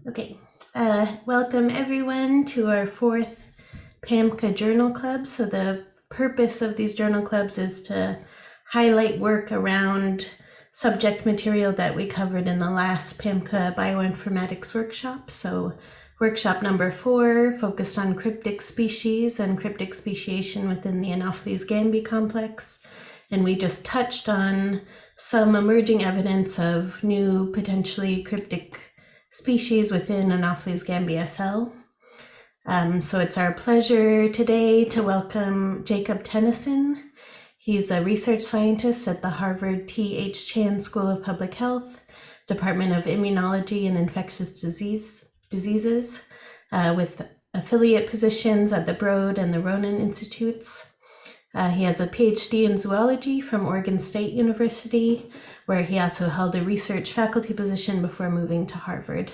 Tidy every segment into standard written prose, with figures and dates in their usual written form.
Okay, welcome everyone to our fourth PAMCA Journal Club. So the purpose of these journal clubs is to highlight work around subject material that we covered in the last PAMCA bioinformatics workshop. So workshop number 4 focused on cryptic species and cryptic speciation within the Anopheles gambiae complex. And we just touched on some emerging evidence of new potentially cryptic species within Anopheles gambiae cell. So it's our pleasure today to welcome Jacob Tennessen. He's a research scientist at the Harvard T.H. Chan School of Public Health, Department of Immunology and Infectious Diseases, with affiliate positions at the Broad and the Ronan Institutes. He has a PhD in zoology from Oregon State University, where he also held a research faculty position before moving to Harvard.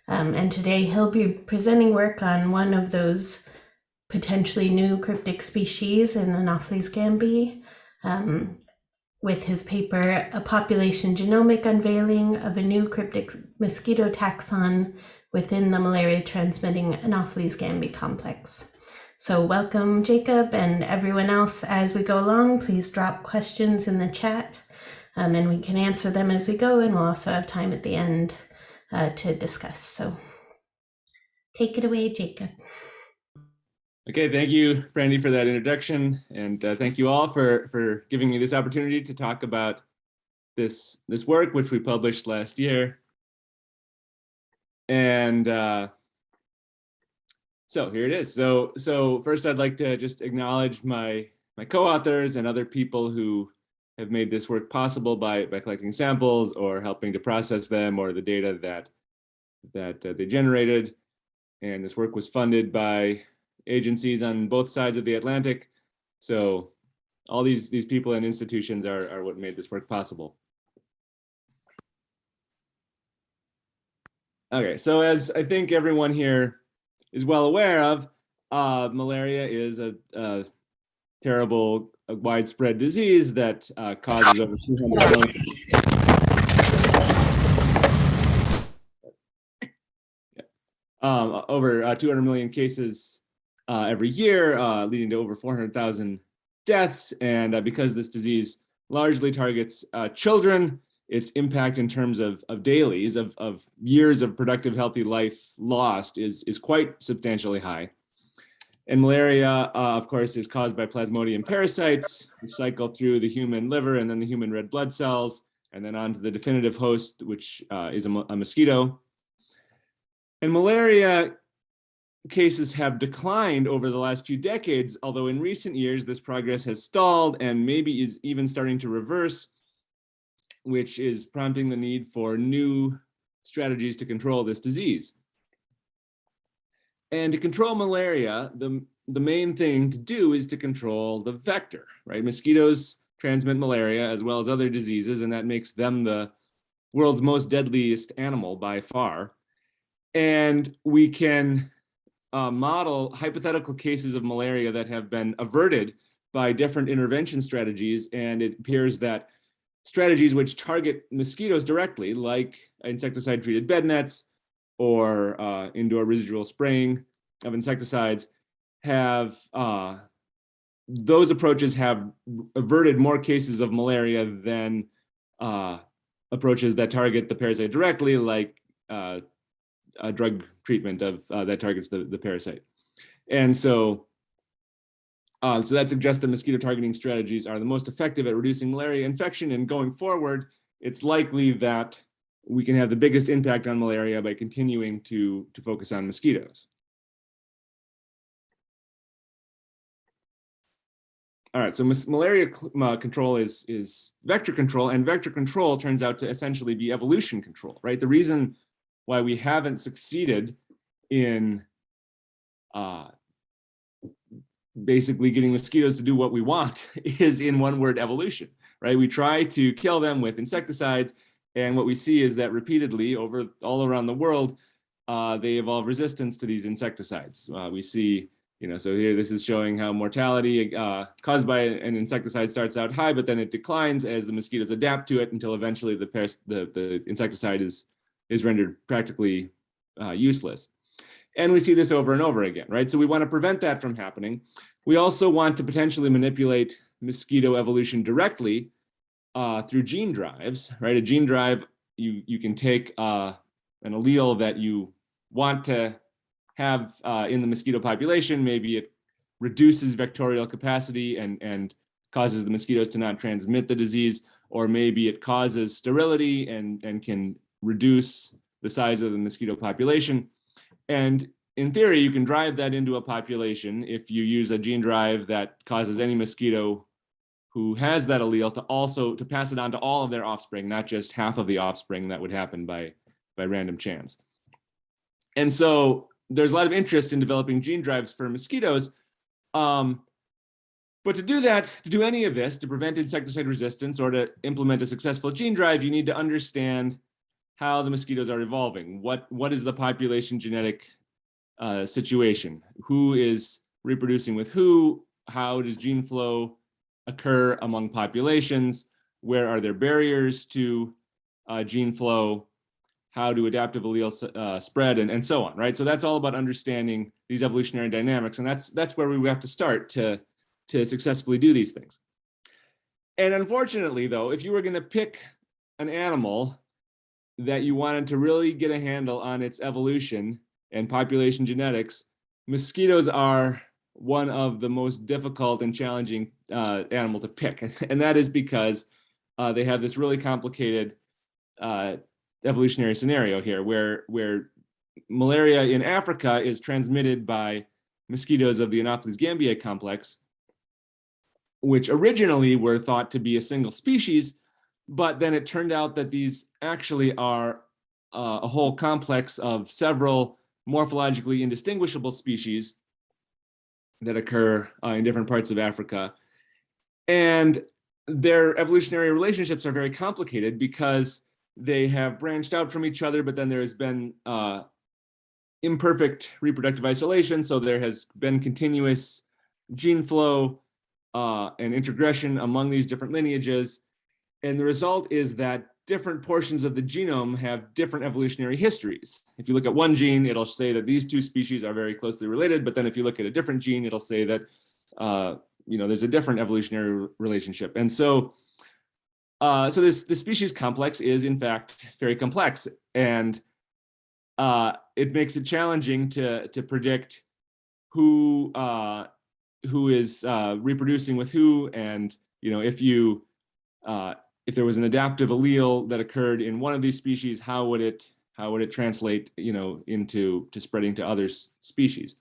And today he'll be presenting work on one of those potentially new cryptic species in Anopheles gambiae, with his paper, A Population Genomic Unveiling of a New Cryptic Mosquito Taxon Within the Malaria-Transmitting Anopheles gambiae Complex. So welcome, Jacob, and everyone else. As we go along, please drop questions in the chat, and we can answer them as we go, and we'll also have time at the end to discuss. So take it away, Jacob. Okay, thank you, Brandy, for that introduction, and thank you all for giving me this opportunity to talk about this work, which we published last year. And so here it is. So first, I'd like to just acknowledge my co-authors and other people who have made this work possible by collecting samples or helping to process them or the data that they generated. And this work was funded by agencies on both sides of the Atlantic. So all these people and institutions are what made this work possible. Okay, so as I think everyone here is well aware of, malaria is a terrible, widespread disease that causes over 200 million. Over 200 million cases every year, leading to over 400,000 deaths. And because this disease largely targets children, its impact in terms of dailies, of years of productive, healthy life lost is quite substantially high. And malaria, of course, is caused by Plasmodium parasites, which cycle through the human liver and then the human red blood cells, and then onto the definitive host, which is a mosquito. And malaria cases have declined over the last few decades, although in recent years, this progress has stalled and maybe is even starting to reverse, which is prompting the need for new strategies to control this disease. And to control malaria, the main thing to do is to control the vector, right? Mosquitoes transmit malaria as well as other diseases, and that makes them the world's most deadliest animal by far. And we can model hypothetical cases of malaria that have been averted by different intervention strategies. And it appears that strategies which target mosquitoes directly, like insecticide-treated bed nets or indoor residual spraying of insecticides, have those approaches have averted more cases of malaria than approaches that target the parasite directly, like a drug treatment of that targets the parasite. And so that suggests that mosquito targeting strategies are the most effective at reducing malaria infection. And going forward, it's likely that we can have the biggest impact on malaria by continuing to focus on mosquitoes. All right, so malaria control is vector control, and vector control turns out to essentially be evolution control, right? The reason why we haven't succeeded in basically getting mosquitoes to do what we want is, in one word, evolution, right? We try to kill them with insecticides, and what we see is that repeatedly all around the world, they evolve resistance to these insecticides. We see, so here this is showing how mortality caused by an insecticide starts out high, but then it declines as the mosquitoes adapt to it until eventually the insecticide is rendered practically useless. And we see this over and over again, right? So we want to prevent that from happening. We also want to potentially manipulate mosquito evolution directly through gene drives, right? A gene drive, you can take an allele that you want to have in the mosquito population. Maybe it reduces vectorial capacity and causes the mosquitoes to not transmit the disease, or maybe it causes sterility and can reduce the size of the mosquito population. And in theory, you can drive that into a population if you use a gene drive that causes any mosquito who has that allele to pass it on to all of their offspring, not just half of the offspring that would happen by random chance. And so there's a lot of interest in developing gene drives for mosquitoes. But to do that, to do any of this, to prevent insecticide resistance or to implement a successful gene drive, you need to understand how the mosquitoes are evolving. What is the population genetic situation? Who is reproducing with who? How does gene flow occur among populations? Where are there barriers to gene flow? How do adaptive alleles spread, and so on, right? So that's all about understanding these evolutionary dynamics, and that's where we have to start to successfully do these things. And unfortunately, though, if you were going to pick an animal that you wanted to really get a handle on its evolution and population genetics, mosquitoes are one of the most difficult and challenging animal to pick. And that is because they have this really complicated evolutionary scenario here where malaria in Africa is transmitted by mosquitoes of the Anopheles gambiae complex, which originally were thought to be a single species, but then it turned out that these actually are a whole complex of several morphologically indistinguishable species that occur in different parts of Africa. And their evolutionary relationships are very complicated because they have branched out from each other, but then there has been imperfect reproductive isolation. So there has been continuous gene flow and integration among these different lineages. And the result is that different portions of the genome have different evolutionary histories. If you look at one gene, it'll say that these two species are very closely related. But then if you look at a different gene, it'll say that there's a different evolutionary relationship. And so this species complex is in fact very complex, and it makes it challenging to predict who is reproducing with who, and if there was an adaptive allele that occurred in one of these species, how would it translate into spreading to other species.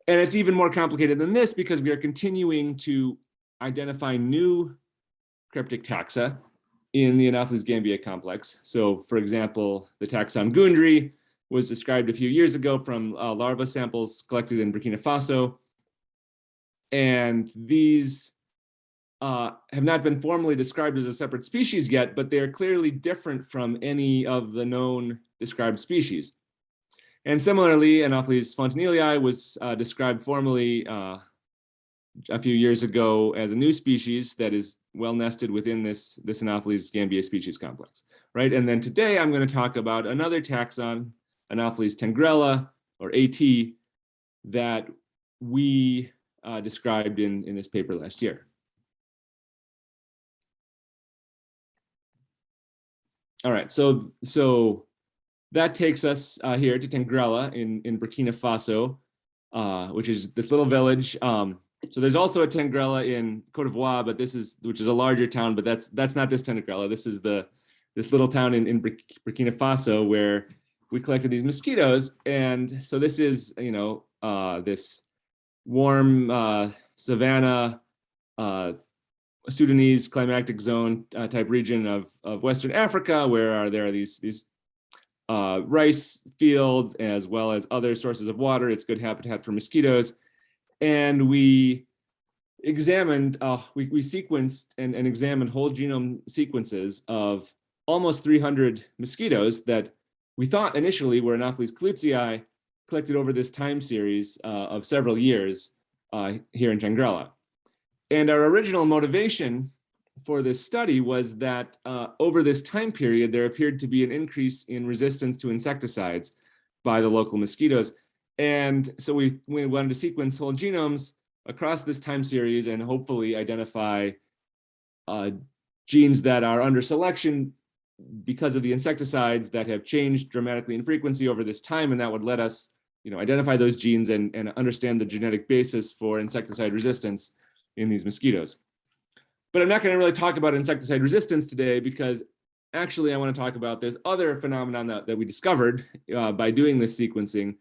And it's even more complicated than this because we are continuing to identify new cryptic taxa in the Anopheles gambiae complex. So for example, the taxon Gundry was described a few years ago from larva samples collected in Burkina Faso. And these have not been formally described as a separate species yet, but they're clearly different from any of the known described species. And similarly, Anopheles fontanellii was described formally a few years ago as a new species that is well nested within this Anopheles gambiae species complex, right? And then today I'm going to talk about another taxon, Anopheles tengrella, or AT, that we described in this paper last year. All right, so that takes us here to Tengrella in Burkina Faso, which is this little village. So there's also a Tengrella in Côte d'Ivoire, but which is a larger town, but that's not this Tengrella. This is this little town in Burkina Faso where we collected these mosquitoes. And so this is, this warm savanna, Sudanese climatic zone type region of Western Africa, where there are these rice fields as well as other sources of water. It's good habitat for mosquitoes. And we examined, we sequenced and examined whole genome sequences of almost 300 mosquitoes that we thought initially were Anopheles colutzii, collected over this time series of several years here in Tengrella. And our original motivation for this study was that over this time period, there appeared to be an increase in resistance to insecticides by the local mosquitoes. And so we wanted to sequence whole genomes across this time series and hopefully identify genes that are under selection because of the insecticides that have changed dramatically in frequency over this time, and that would let us, identify those genes and understand the genetic basis for insecticide resistance in these mosquitoes. But I'm not going to really talk about insecticide resistance today, because actually I want to talk about this other phenomenon that we discovered by doing this sequencing,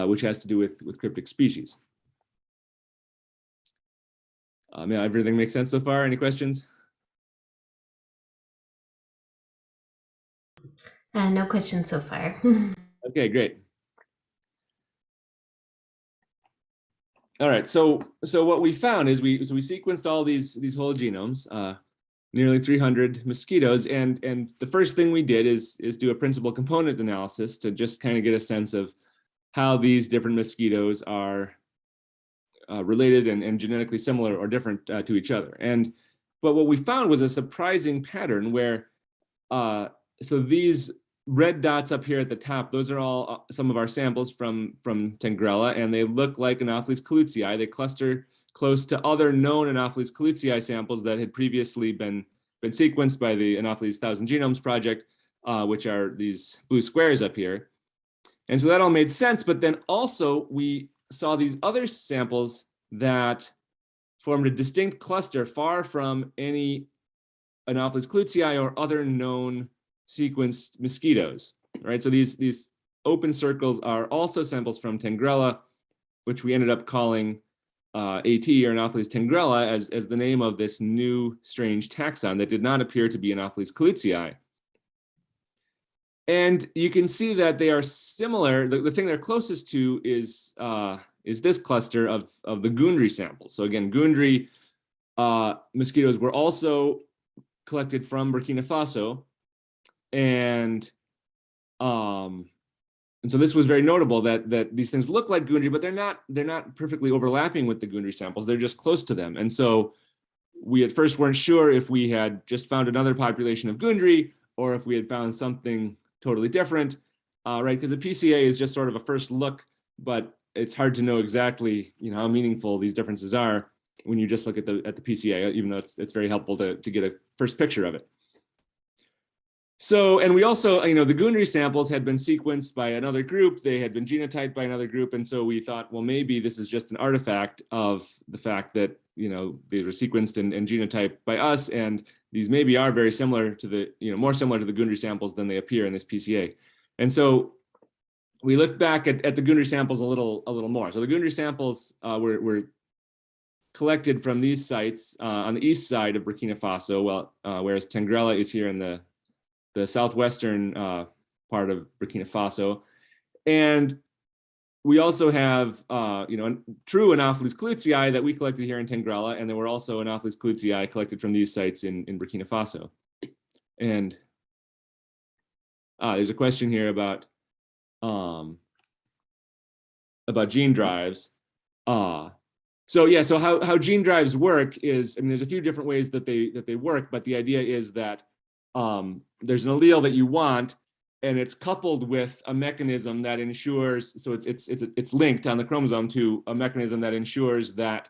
which has to do with cryptic species. Yeah, everything makes sense so far? Any questions? No questions so far. Okay, great. All right, so what we found is we sequenced all these whole genomes, nearly 300 mosquitoes, and the first thing we did is do a principal component analysis to just kind of get a sense of how these different mosquitoes are related and genetically similar or different to each other. But what we found was a surprising pattern where, so these red dots up here at the top, those are all some of our samples from Tengrella, and they look like Anopheles colucii. They cluster close to other known Anopheles colucii samples that had previously been sequenced by the Anopheles 1,000 Genomes Project, which are these blue squares up here. And so that all made sense, but then also we saw these other samples that formed a distinct cluster far from any Anopheles colucii or other known sequenced mosquitoes, right? So these open circles are also samples from Tengrella, which we ended up calling AT, or Anopheles tengrella, as the name of this new strange taxon that did not appear to be Anopheles colucii. And you can see that they are similar. The thing they're closest to is this cluster of the Gundry samples. So again, Gundry mosquitoes were also collected from Burkina Faso, and so this was very notable that these things look like Gundry, but they're not perfectly overlapping with the Gundry samples. They're just close to them. And so we at first weren't sure if we had just found another population of Gundry or if we had found something totally different, right? Because the PCA is just sort of a first look, but it's hard to know exactly, how meaningful these differences are when you just look at the PCA, even though it's very helpful to get a first picture of it. So, and we also, the Gundry samples had been sequenced by another group. They had been genotyped by another group. And so we thought, well, maybe this is just an artifact of the fact that, these were sequenced and genotyped by us. And these maybe are very similar to the, more similar to the Gundry samples than they appear in this PCA. And so we looked back at the Gundry samples a little more. So the Gundry samples were collected from these sites on the east side of Burkina Faso, whereas Tengrella is here in the southwestern part of Burkina Faso. And we also have, true Anopheles colucii that we collected here in Tengrella, and there were also Anopheles colucii collected from these sites in Burkina Faso. And there's a question here about gene drives. So how gene drives work is, there's a few different ways that they work, but the idea is that there's an allele that you want, and it's coupled with a mechanism that ensures, so it's linked on the chromosome to a mechanism that ensures that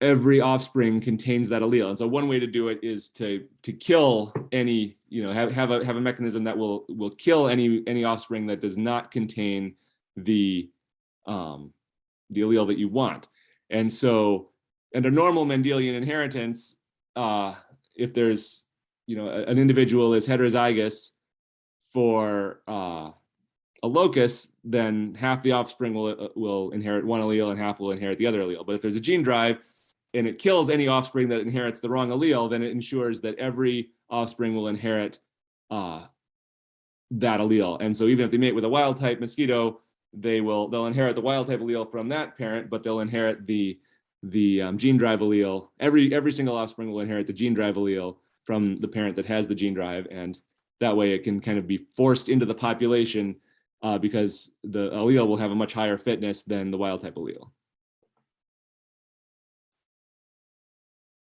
every offspring contains that allele. And so one way to do it is to kill any, have a mechanism that will kill any offspring that does not contain the allele that you want. And so under normal Mendelian inheritance, if there's, an individual is heterozygous for a locus, then half the offspring will inherit one allele and half will inherit the other allele. But if there's a gene drive and it kills any offspring that inherits the wrong allele, then it ensures that every offspring will inherit that allele. And so even if they mate with a wild type mosquito, they'll inherit the wild type allele from that parent, but they'll inherit the gene drive allele. Every single offspring will inherit the gene drive allele from the parent that has the gene drive, and that way it can kind of be forced into the population because the allele will have a much higher fitness than the wild type allele.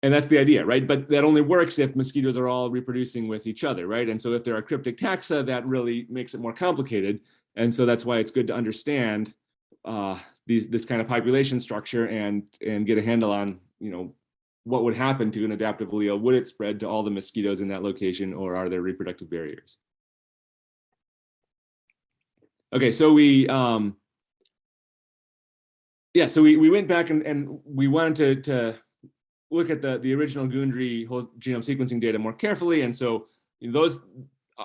And that's the idea, right? But that only works if mosquitoes are all reproducing with each other, right? And so if there are cryptic taxa, that really makes it more complicated. And so that's why it's good to understand this kind of population structure and get a handle on, what would happen to an adaptive allele. Would it spread to all the mosquitoes in that location, or are there reproductive barriers? Okay, so we went back and we wanted to look at the original Gundry whole genome sequencing data more carefully. And so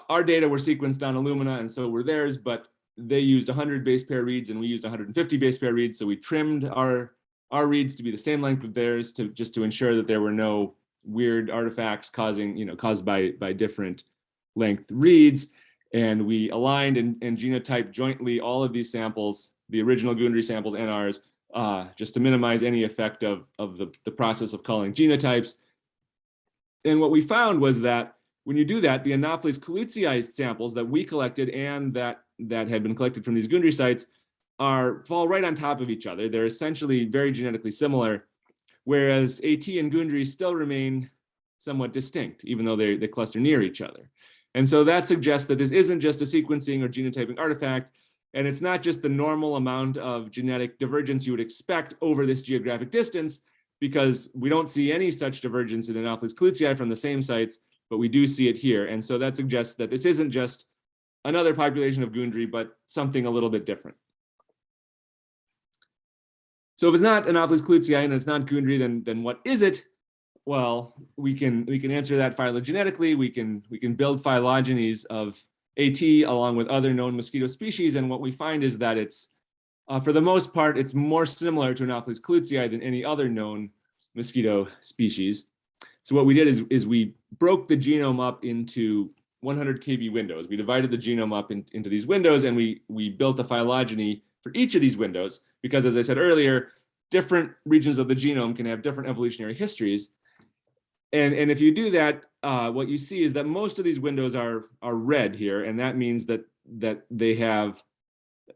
our data were sequenced on Illumina, and so were theirs, but they used 100 base pair reads and we used 150 base pair reads. So we trimmed our reads to be the same length of theirs just to ensure that there were no weird artifacts caused by different length reads. And we aligned and genotyped jointly all of these samples, the original Gundry samples and ours, just to minimize any effect of the process of calling genotypes. And what we found was that when you do that, the Anopheles colucii samples that we collected and that had been collected from these Gundry sites fall right on top of each other. They're essentially very genetically similar, whereas AT and Gundry still remain somewhat distinct, even though they cluster near each other. And so that suggests that this isn't just a sequencing or genotyping artifact, and it's not just the normal amount of genetic divergence you would expect over this geographic distance, because we don't see any such divergence in Anopheles colucii from the same sites, but we do see it here. And so that suggests that this isn't just another population of Gundry, but something a little bit different. So if it's not Anopheles colucii and it's not Gundry, then what is it? Well, we can answer that phylogenetically. We can build phylogenies of AT along with other known mosquito species, and what we find is that it's for the most part it's more similar to Anopheles colucii than any other known mosquito species. So what we did is we broke the genome up into 100 kb windows. We divided the genome up into these windows, and we built a phylogeny for each of these windows, because as I said earlier, different regions of the genome can have different evolutionary histories. And if you do that, what you see is that most of these windows are red here, and that means that they have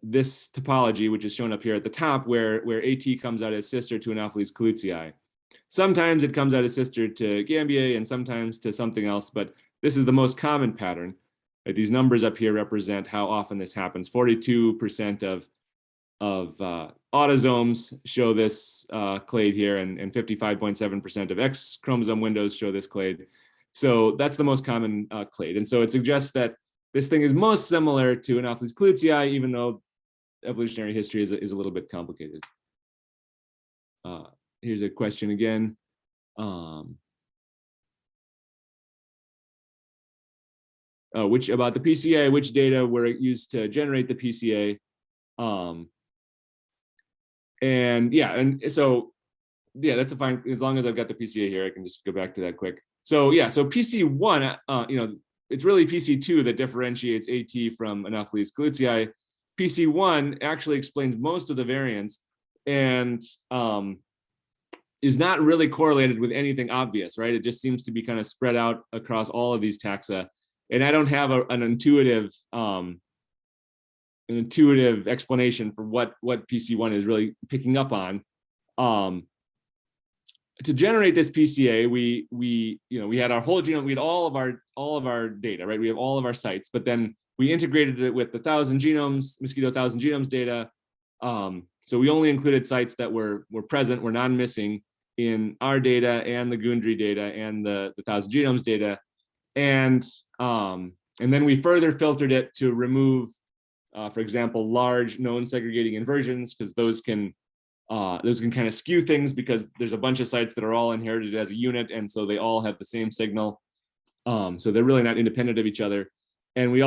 this topology, which is shown up here at the top, where AT comes out as sister to Anopheles colucii. Sometimes it comes out as sister to gambiae, and sometimes to something else, but this is the most common pattern. These numbers up here represent how often this happens. 42% of autosomes show this clade here, and 55.7% of X chromosome windows show this clade. So that's the most common clade. And so it suggests that this thing is most similar to Anopheles colucii, even though evolutionary history is a little bit complicated. Here's a question again. About the PCA, which data were used to generate the PCA? That's a fine, as long as I've got the PCA here, I can just go back to that quick. So PC1, it's really PC2 that differentiates AT from Anopheles colucii. PC1 actually explains most of the variants and is not really correlated with anything obvious, right? It just seems to be kind of spread out across all of these taxa. And I don't have an intuitive explanation for what PC1 is really picking up on. To generate this PCA, we had our whole genome, we had all of our data, right? We have all of our sites, but then we integrated it with the mosquito 1,000 genomes data. So we only included sites that were present, were non-missing in our data and the Gundry data and the 1,000 genomes data. And then we further filtered it to remove, for example, large known segregating inversions, because those can kind of skew things, because there's a bunch of sites that are all inherited as a unit, and so they all have the same signal. So they're really not independent of each other. And we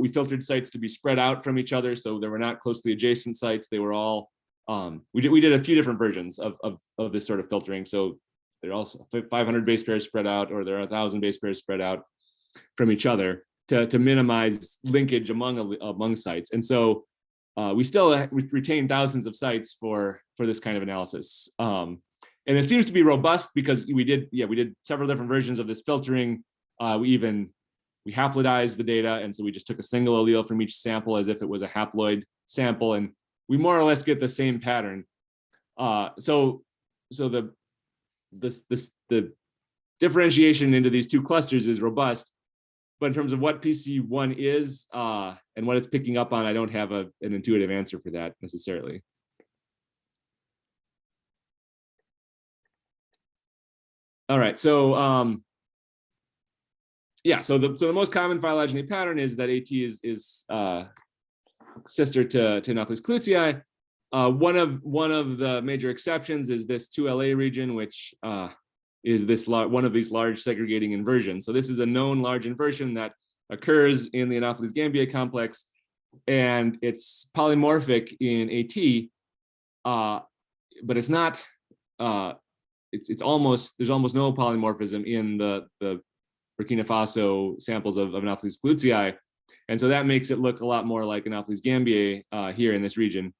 filtered sites to be spread out from each other, so they were not closely adjacent sites. They were all, we did a few different versions of this sort of filtering. So they're also 500 base pairs spread out, or there are 1,000 base pairs spread out from each other to minimize linkage among sites. And so we still retain thousands of sites for this kind of analysis. And it seems to be robust because we did several different versions of this filtering. We haplodized the data, and so we just took a single allele from each sample as if it was a haploid sample, and we more or less get the same pattern. So the differentiation into these two clusters is robust. But in terms of what PC1 is and what it's picking up on, I don't have an intuitive answer for that necessarily. All right, so yeah, so the most common phylogeny pattern is that AT is sister to Anopheles clutii. One of the major exceptions is this 2LA region, which is this one of these large segregating inversions. So this is a known large inversion that occurs in the Anopheles gambiae complex, and it's polymorphic in AT, but it's not. There's almost no polymorphism in the Burkina Faso samples of Anopheles clutii, and so that makes it look a lot more like Anopheles gambiae here in this region.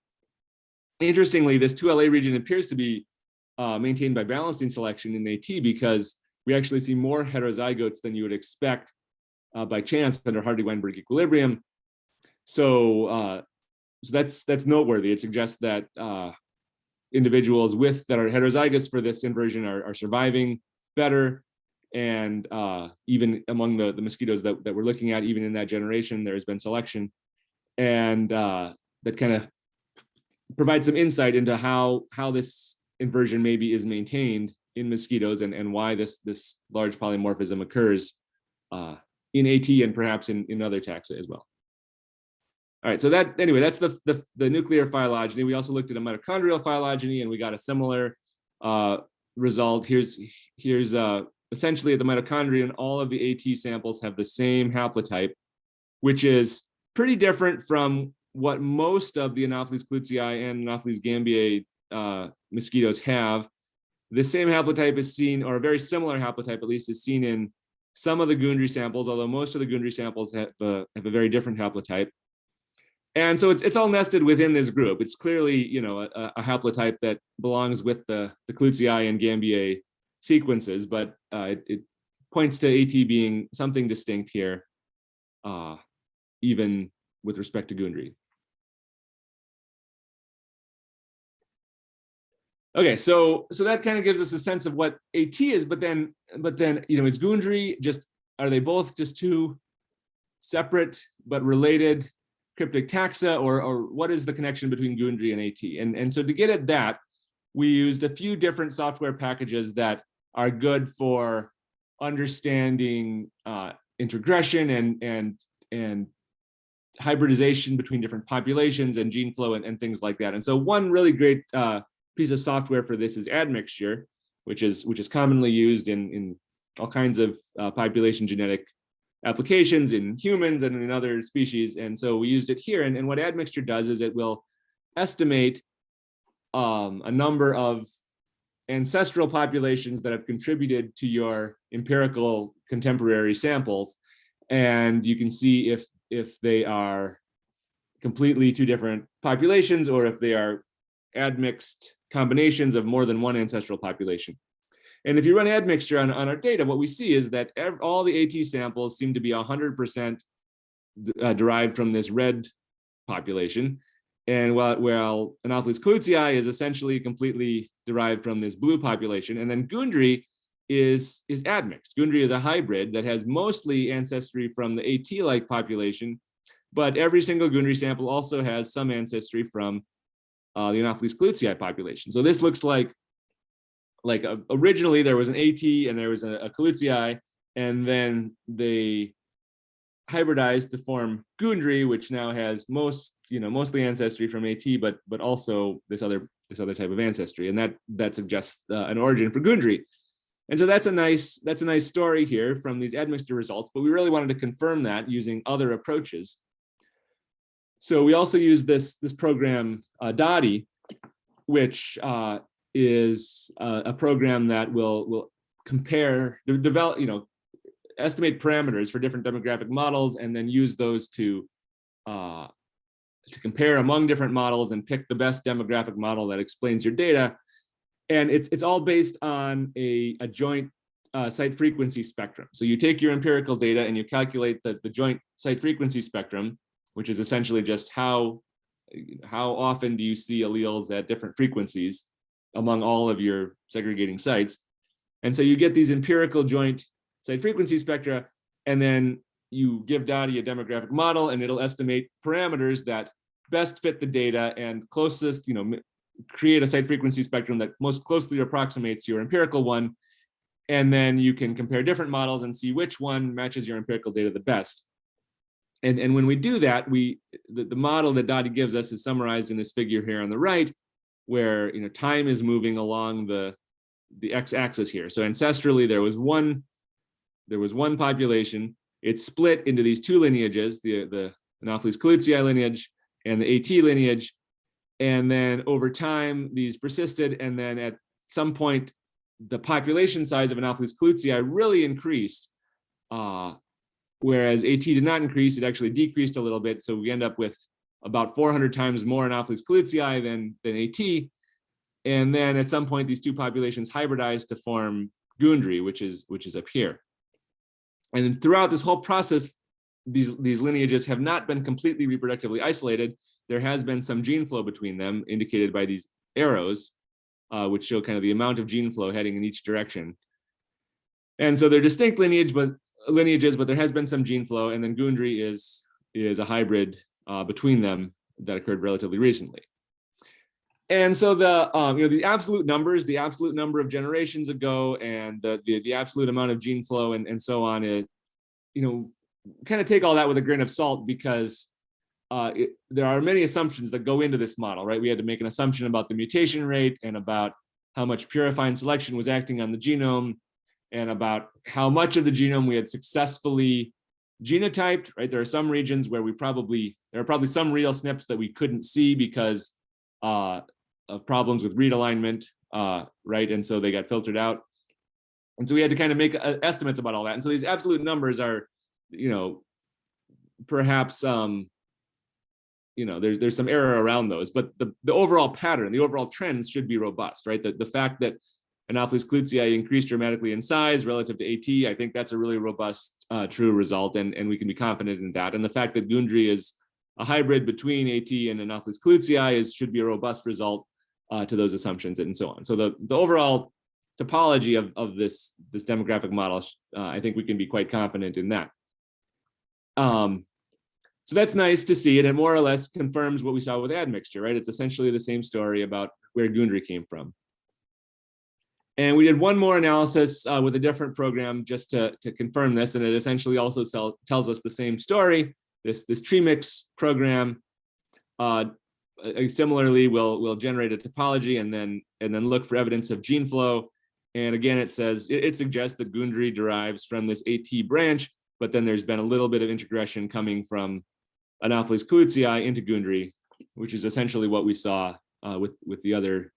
Interestingly, this 2LA region appears to be maintained by balancing selection in AT, because we actually see more heterozygotes than you would expect by chance under Hardy-Weinberg equilibrium. So, that's noteworthy. It suggests that individuals that are heterozygous for this inversion are surviving better. And even among the mosquitoes that we're looking at, even in that generation, there has been selection. And that kind of provides some insight into how this inversion maybe is maintained in mosquitoes, and why this large polymorphism occurs in AT and perhaps in other taxa as well. All right, so anyway, that's the nuclear phylogeny. We also looked at a mitochondrial phylogeny, and we got a similar result. Here's essentially at the mitochondria, and all of the AT samples have the same haplotype, which is pretty different from what most of the Anopheles clutii and Anopheles gambiae mosquitoes have. The same haplotype is seen, or a very similar haplotype at least, is seen in some of the Gundry samples, although most of the Gundry samples have a very different haplotype. And so it's all nested within this group. It's clearly, a haplotype that belongs with the clutii and gambiae sequences, but it points to AT being something distinct here, even with respect to Gundry. Okay, so that kind of gives us a sense of what AT is, but then is Gundry are they both just two separate but related cryptic taxa, or what is the connection between Gundry and AT? And so to get at that, we used a few different software packages that are good for understanding introgression and hybridization between different populations and gene flow and things like that. And so one really great piece of software for this is admixture, which is commonly used in all kinds of population genetic applications in humans and in other species. And so we used it here. And what admixture does is it will estimate a number of ancestral populations that have contributed to your empirical contemporary samples. And you can see if they are completely two different populations, or if they are admixed combinations of more than one ancestral population. And if you run admixture on our data, what we see is that all the AT samples seem to be 100% derived from this red population. And while Anopheles clutii is essentially completely derived from this blue population. And then Gundry is admixed. Gundry is a hybrid that has mostly ancestry from the AT-like population, but every single Gundry sample also has some ancestry from the Anopheles clutii population. So this looks like originally there was an AT and there was a clutii, and then they hybridized to form Gundry, which now has mostly ancestry from AT, but also this other type of ancestry, and that suggests an origin for Gundry. And so that's a nice story here from these admixture results, but we really wanted to confirm that using other approaches. So we also use this program DOTI, which is a program that will compare, develop, estimate parameters for different demographic models, and then use those to compare among different models and pick the best demographic model that explains your data. And it's all based on a joint site frequency spectrum. So you take your empirical data and you calculate the joint site frequency spectrum, which is essentially just how often do you see alleles at different frequencies among all of your segregating sites. And so you get these empirical joint site frequency spectra, and then you give Dottie a demographic model, and it'll estimate parameters that best fit the data and closest, create a site frequency spectrum that most closely approximates your empirical one. And then you can compare different models and see which one matches your empirical data the best. And when we do that, the model that Dottie gives us is summarized in this figure here on the right, where time is moving along the x-axis here. So ancestrally, there was one population. It split into these two lineages, the Anopheles klutzi lineage and the AT lineage. And then over time, these persisted. And then at some point, the population size of Anopheles klutzi really increased, whereas AT did not increase. It actually decreased a little bit. So we end up with about 400 times more Anopheles klutzi than AT. And then at some point, these two populations hybridized to form Gundry, which is up here. And then throughout this whole process, these lineages have not been completely reproductively isolated. There has been some gene flow between them, indicated by these arrows, which show kind of the amount of gene flow heading in each direction. And so they're distinct lineages, but there has been some gene flow. And then Gundry is a hybrid between them that occurred relatively recently. And so the absolute numbers, the absolute number of generations ago, and the absolute amount of gene flow and so on, kind of take all that with a grain of salt, because there are many assumptions that go into this model, right? We had to make an assumption about the mutation rate and about how much purifying selection was acting on the genome, and about how much of the genome we had successfully genotyped, right? There are some regions where there are probably some real SNPs that we couldn't see because of problems with read alignment, right? And so they got filtered out. And so we had to kind of make estimates about all that. And so these absolute numbers are, perhaps, there's some error around those, but the overall pattern, the overall trends should be robust, right? The fact that Anopheles klutzi increased dramatically in size relative to AT, I think that's a really robust, true result, and we can be confident in that. And the fact that Gundry is a hybrid between AT and Anopheles klutzi should be a robust result to those assumptions, and so on. So the overall topology of this demographic model, I think we can be quite confident in that. So that's nice to see, and it more or less confirms what we saw with admixture, right? It's essentially the same story about where Gundry came from. And we did one more analysis with a different program just to confirm this, and it essentially also tells us the same story. This tree mix program similarly will generate a topology and then look for evidence of gene flow. And again, it says it suggests that Gundry derives from this AT branch, but then there's been a little bit of integration coming from Anopheles klutzi into Gundry, which is essentially what we saw with the other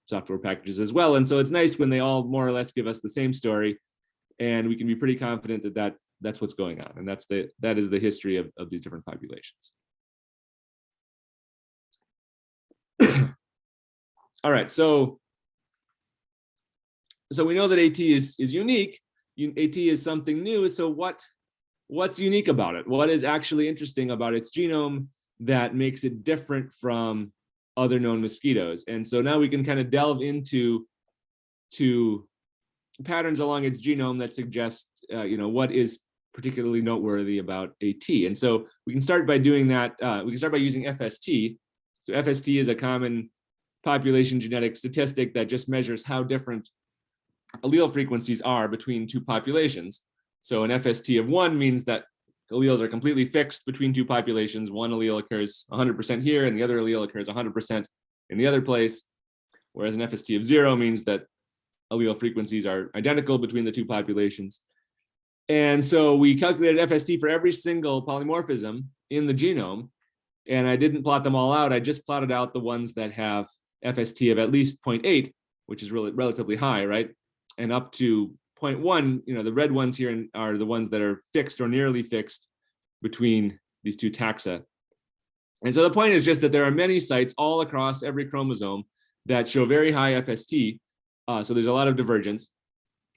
software packages as well. And so it's nice when they all more or less give us the same story, and we can be pretty confident that that's what's going on, and that is the history of these different populations. All right, so we know that AT is unique. AT is something new. So what's unique about it? What is actually interesting about its genome that makes it different from other known mosquitoes? And so now we can kind of delve into patterns along its genome that suggest what is particularly noteworthy about AT. And so we can start by doing that. We can start by using FST. So FST is a common population genetic statistic that just measures how different allele frequencies are between two populations. So an FST of 1 means that alleles are completely fixed between two populations. One allele occurs 100% here, and the other allele occurs 100% in the other place. Whereas an FST of 0 means that allele frequencies are identical between the two populations. And so we calculated FST for every single polymorphism in the genome, and I didn't plot them all out. I just plotted out the ones that have FST of at least 0.8, which is really relatively high, right? And up to 0.1, the red ones here are the ones that are fixed or nearly fixed between these two taxa. And so the point is just that there are many sites all across every chromosome that show very high FST. So there's a lot of divergence.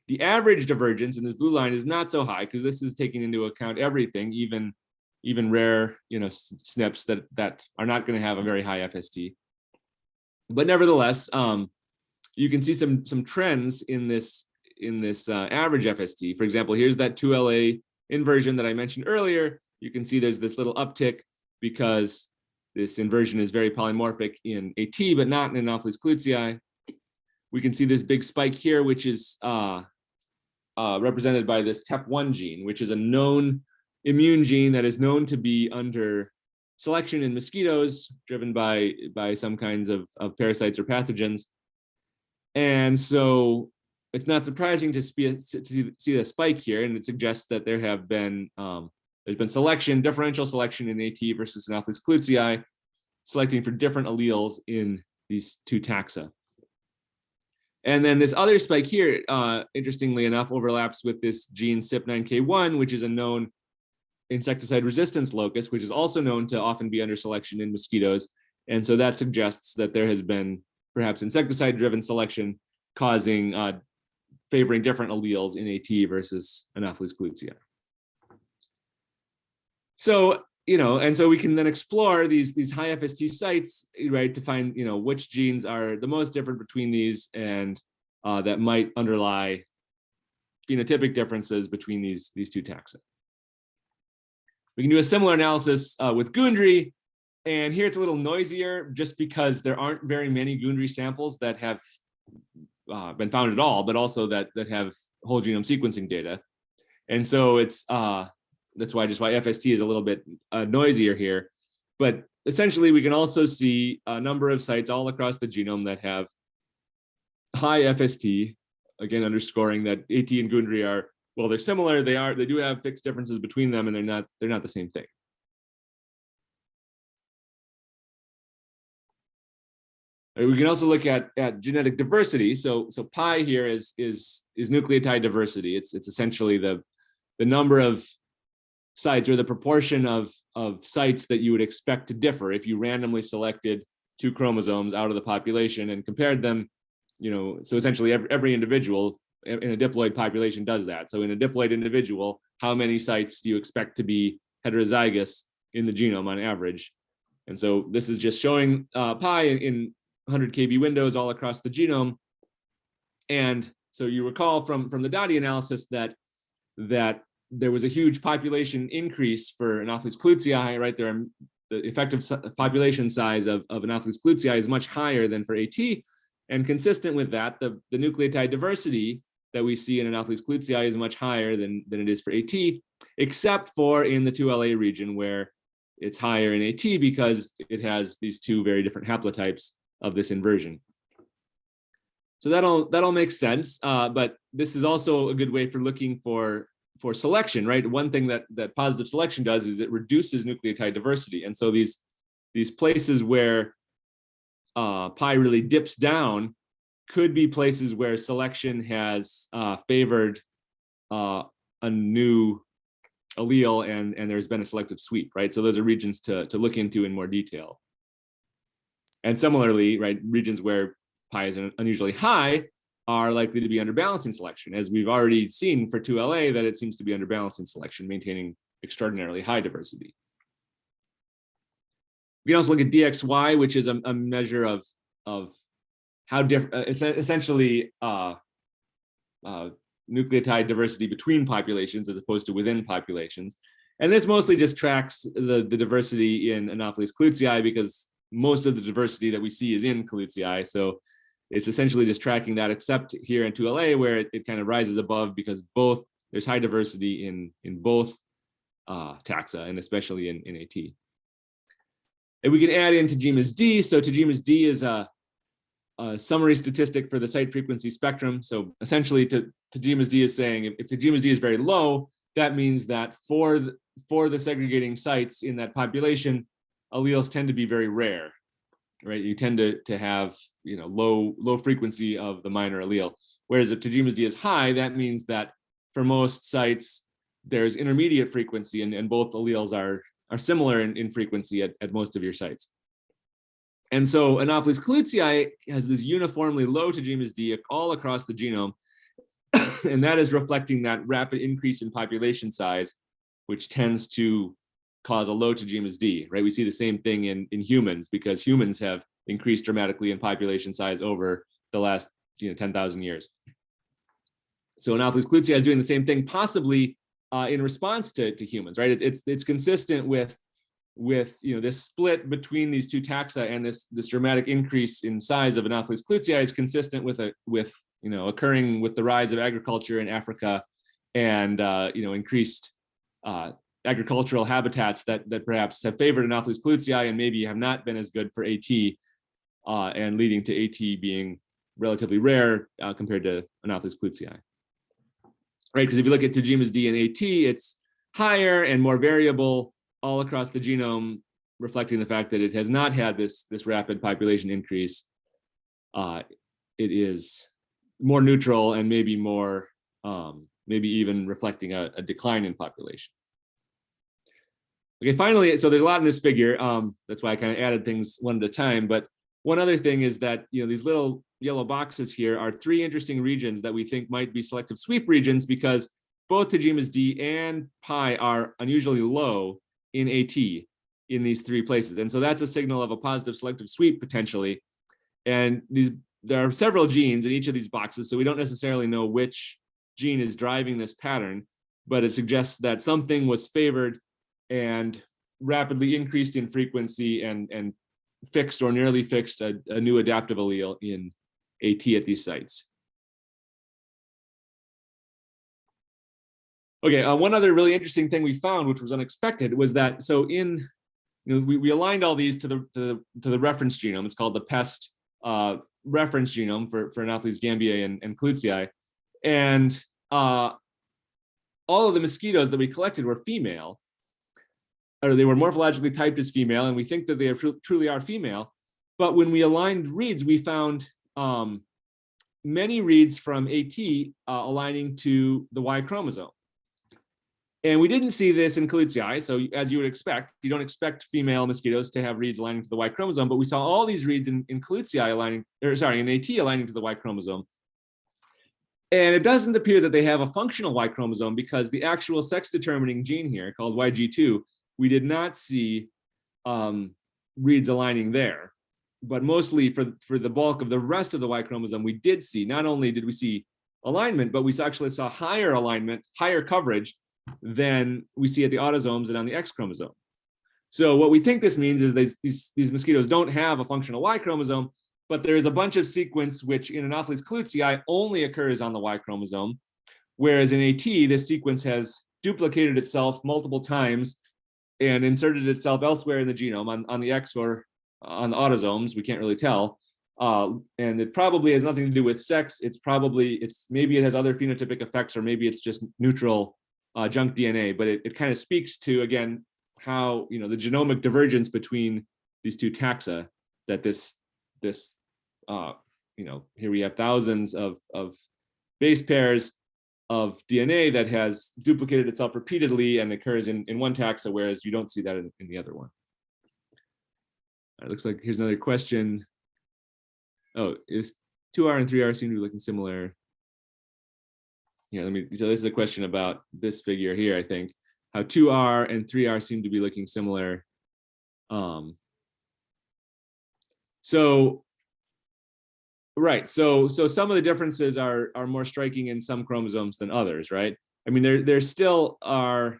The average divergence in this blue line is not so high because this is taking into account everything, even rare SNPs that are not going to have a very high FST. But nevertheless, you can see some trends in this average FST. For example, here's that 2LA inversion that I mentioned earlier. You can see there's this little uptick because this inversion is very polymorphic in AT, but not in Anopheles klutzi. We can see this big spike here, which is represented by this TEP1 gene, which is a known immune gene that is known to be under selection in mosquitoes, driven by some kinds of parasites or pathogens. And so it's not surprising to see the spike here, and it suggests that there have been there's been selection, differential selection in AT versus Anopheles klutzi, selecting for different alleles in these two taxa. And then this other spike here, interestingly enough, overlaps with this gene CYP9K1, which is a known insecticide resistance locus, which is also known to often be under selection in mosquitoes. And so that suggests that there has been perhaps insecticide-driven selection causing favoring different alleles in AT versus Anopheles klutzi. So, and so we can then explore these high FST sites, right, to find, which genes are the most different between these and that might underlie phenotypic differences between these two taxa. We can do a similar analysis with Gundry, and here it's a little noisier just because there aren't very many Gundry samples that have been found at all, but also that have whole genome sequencing data. And so it's that's why FST is a little bit noisier here. But essentially, we can also see a number of sites all across the genome that have high FST, again, underscoring that AT and Gundry are, well, they're similar. They do have fixed differences between them, and they're not the same thing. We can also look at genetic diversity. So pi here is nucleotide diversity. It's essentially the number of sites, or the proportion of sites that you would expect to differ if you randomly selected two chromosomes out of the population and compared them. So essentially every individual in a diploid population does that. So in a diploid individual, how many sites do you expect to be heterozygous in the genome on average? And so this is just showing pi in 100 kb windows all across the genome. And so you recall from the Dottie analysis that there was a huge population increase for Anopheles klutzi, right? The effective population size of Anopheles klutzi is much higher than for AT. And consistent with that, the nucleotide diversity that we see in Anopheles klutzi is much higher than it is for AT, except for in the 2LA region where it's higher in AT because it has these two very different haplotypes of this inversion. So that'll make sense, but this is also a good way for looking for selection, right? One thing that positive selection does is it reduces nucleotide diversity. And so these places where pi really dips down could be places where selection has favored a new allele and there's been a selective sweep, right? So those are regions to look into in more detail. And similarly, right, regions where pi is unusually high are likely to be under balancing selection, as we've already seen for 2LA that it seems to be under balancing selection, maintaining extraordinarily high diversity. We can also look at DXY, which is a measure of how different, it's essentially nucleotide diversity between populations as opposed to within populations. And this mostly just tracks the diversity in Anopheles klutzi because most of the diversity that we see is in klutzi. So it's essentially just tracking that, except here in 2LA where it kind of rises above because there's high diversity in both taxa and especially in AT. And we can add in TGMAS-D. So TGMAS-D is a summary statistic for the site frequency spectrum. So essentially TGMAS-D is saying if TGMAS-D is very low, that means that for the segregating sites in that population, alleles tend to be very rare, right? You tend to have low frequency of the minor allele. Whereas if TGMAS-D is high, that means that for most sites, there's intermediate frequency and both alleles are similar in frequency at most of your sites. And so Anopheles klutzi has this uniformly low TGMAS-D all across the genome, and that is reflecting that rapid increase in population size, which tends to cause a low TGMAS-D, right? We see the same thing in humans because humans have increased dramatically in population size over the last 10,000 years. So Anopheles clutzi is doing the same thing, possibly in response to humans, right? It's consistent with this split between these two taxa, and this dramatic increase in size of Anopheles clutzi is consistent with occurring with the rise of agriculture in Africa, and increased agricultural habitats that perhaps have favored Anopheles clutzi and maybe have not been as good for AT, and leading to AT being relatively rare compared to Anopheles clutzi. Right, because if you look at Tagemas D and AT, it's higher and more variable all across the genome, reflecting the fact that it has not had this rapid population increase. It is more neutral and maybe more, maybe even reflecting a decline in population. Okay, finally, so there's a lot in this figure. That's why I kind of added things one at a time. But one other thing is that these little yellow boxes here are 3 interesting regions that we think might be selective sweep regions, because both Tagemas D and pi are unusually low in AT in these 3 places. And so that's a signal of a positive selective sweep potentially. And there are several genes in each of these boxes, so we don't necessarily know which gene is driving this pattern, but it suggests that something was favored and rapidly increased in frequency and fixed or nearly fixed a new adaptive allele in AT at these sites. Okay, one other really interesting thing we found, which was unexpected, was that we aligned all these to the reference genome. It's called the PEST reference genome for Anopheles gambiae and clutzi, and all of the mosquitoes that we collected were female, or they were morphologically typed as female, and we think that they truly are female. But when we aligned reads, we found many reads from AT aligning to the Y chromosome. And we didn't see this in clutzi. So as you would expect, you don't expect female mosquitoes to have reads aligning to the Y chromosome, but we saw all these reads in clutzi in AT aligning to the Y chromosome. And it doesn't appear that they have a functional Y chromosome, because the actual sex determining gene here, called YG2, we did not see reads aligning there. But mostly for the bulk of the rest of the Y chromosome, we did see, not only did we see alignment, but we actually saw higher alignment, higher coverage than we see at the autosomes and on the X chromosome. So what we think this means is these mosquitoes don't have a functional Y chromosome, but there is a bunch of sequence which in Anopheles clutzi only occurs on the Y chromosome, whereas in AT, this sequence has duplicated itself multiple times and inserted itself elsewhere in the genome on the X or on the autosomes. We can't really tell. And it probably has nothing to do with sex. Maybe it has other phenotypic effects, or maybe it's just neutral junk DNA, but it kind of speaks to, again, how the genomic divergence between these two taxa, that here we have thousands of base pairs of DNA that has duplicated itself repeatedly and occurs in one taxa, whereas you don't see that in the other one. It looks like here's another question. Oh, is 2R and 3R seem to be looking similar? Yeah, so this is a question about this figure here, I think, how 2R and 3R seem to be looking similar. So some of the differences are more striking in some chromosomes than others, right? I mean, there still are,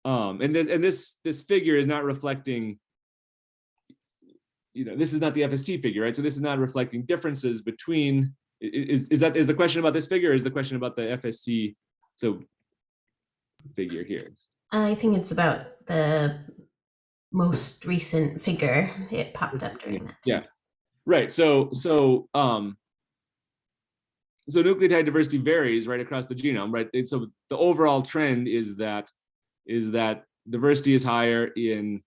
and this figure is not reflecting, this is not the FST figure, right? So this is not reflecting differences between. Is the question about this figure, or is the question about the FST figure here? I think it's about the most recent figure. It popped up during that. Yeah, right. So nucleotide diversity varies right across the genome, right? And so the overall trend is that diversity is higher in